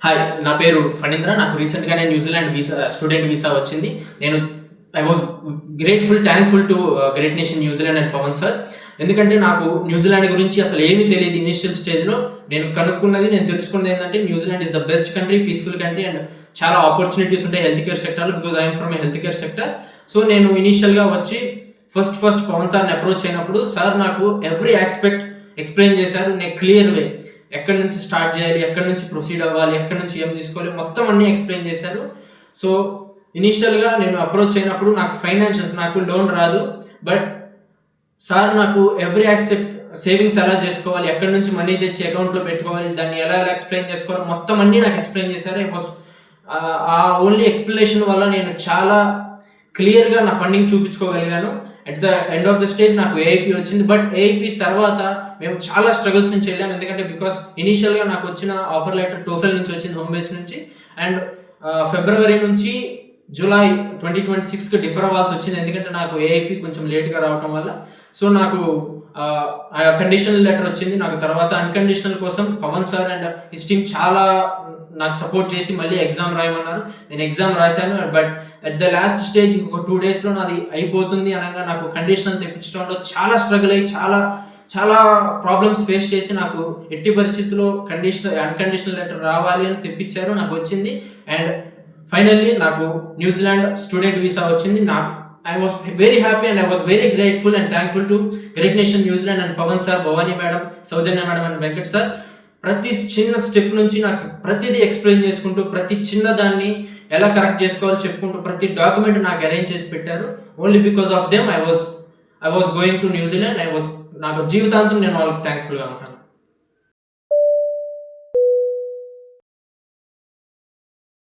Hi, నా పేరు ఫణీంద్ర. నాకు రీసెంట్‌గానే న్యూజిలాండ్ స్టూడెంట్ వీసా వచ్చింది. నేను I was thankful to great nation New Zealand and Pavan sir. ఎందుకంటే నాకు న్యూజిలాండ్ గురించి అసలు ఏమీ తెలీదు. ఇనీషియల్ స్టేజ్‌లో నేను తెలుసుకున్నది ఏంటంటే New Zealand is the best country, peaceful country and చాలా ఆపర్చునిటీస్ ఉంటాయి హెల్త్ కేర్ సెక్టార్‌లో. Because I am from A health care sector. So నేను ఇనీషియల్‌గా వచ్చి ఫస్ట్ పవన్ సార్‌ని అప్రోచ్ అయినప్పుడు సార్ నాకు ఎవ్రీ యాస్పెక్ట్ ఎక్స్‌ప్లెయిన్ చేశారు. నేను క్లియర్ వే ఎక్కడి నుంచి స్టార్ట్ చేయాలి, ఎక్కడి నుంచి ప్రొసీడ్ అవ్వాలి, ఎక్కడి నుంచి ఏం తీసుకోవాలి, మొత్తం అన్నీ ఎక్స్ప్లెయిన్ చేశారు. సో ఇనీషియల్గా నేను అప్రోచ్ అయినప్పుడు నాకు లోన్ రాదు. బట్ సార్ నాకు ఎవ్రీ యాక్సెప్ట్ సేవింగ్స్ ఎలా చేసుకోవాలి, ఎక్కడి నుంచి మనీ తెచ్చి అకౌంట్లో పెట్టుకోవాలి, దాన్ని ఎలా ఎక్స్ప్లెయిన్ చేసుకోవాలి, మొత్తం అన్నీ నాకు ఎక్స్ప్లెయిన్ చేశారు. ఆ ఓన్లీ ఎక్స్ప్లెనేషన్ వల్ల నేను చాలా క్లియర్గా నా ఫండింగ్ చూపించుకోగలిగాను. At the end of the stage నాకు ఏఐపీ వచ్చింది. బట్ ఏఐపీ తర్వాత మేము చాలా స్ట్రగుల్స్ నుంచి వెళ్ళాము. ఎందుకంటే బికాస్ ఇనీషియల్గా నాకు వచ్చిన ఆఫర్ లెటర్ టోఫెల్ నుంచి వచ్చింది, హోమ్ బేస్ నుంచి. అండ్ ఫిబ్రవరి నుంచి జూలై 2026కి డిఫర్ అవ్వాల్సి వచ్చింది. ఎందుకంటే నాకు ఏఐపీ కొంచెం లేట్గా రావటం వల్ల. సో నాకు కండిషనల్ లెటర్ వచ్చింది. నాకు తర్వాత అన్కండిషనల్ కోసం Pavan sir and his team చాలా నాకు సపోర్ట్ చేసి మళ్ళీ ఎగ్జామ్ రాయమన్నారు. నేను ఎగ్జామ్ రాశాను. But at the last stage ఇంకొక 2 daysలో నాది అయిపోతుంది అనగా నాకు కండిషనల్ తెప్పించడంలో చాలా స్ట్రగుల్ అయ్యి చాలా ప్రాబ్లమ్స్ ఫేస్ చేసి నాకు ఎట్టి పరిస్థితుల్లో అన్కండిషనల్ లెటర్ రావాలి అని తెప్పించారు. నాకు వచ్చింది. అండ్ ఫైనల్లీ నాకు న్యూజిలాండ్ స్టూడెంట్ వీసా వచ్చింది. I was very happy and I was very grateful and thankful to Great Nation New Zealand and Pawan sir, Bhavani madam, Saujanya madam and Venkat sir. ప్రతి చిన్న step నుంచి నాకు ప్రతిదీ explain చేసుకుంటూ ప్రతి చిన్న దాన్ని ఎలా కరెక్ట్ చేసుకోవాలో చెప్పుకుంటూ ప్రతి డాక్యుమెంట్ నాకు అరేంజ్ చేసి పెట్టారు. Only because of them I was going to New Zealand. నాకు జీవితాంతం నేను వాళ్ళకి థ్యాంక్ఫుల్గా ఉంటాను.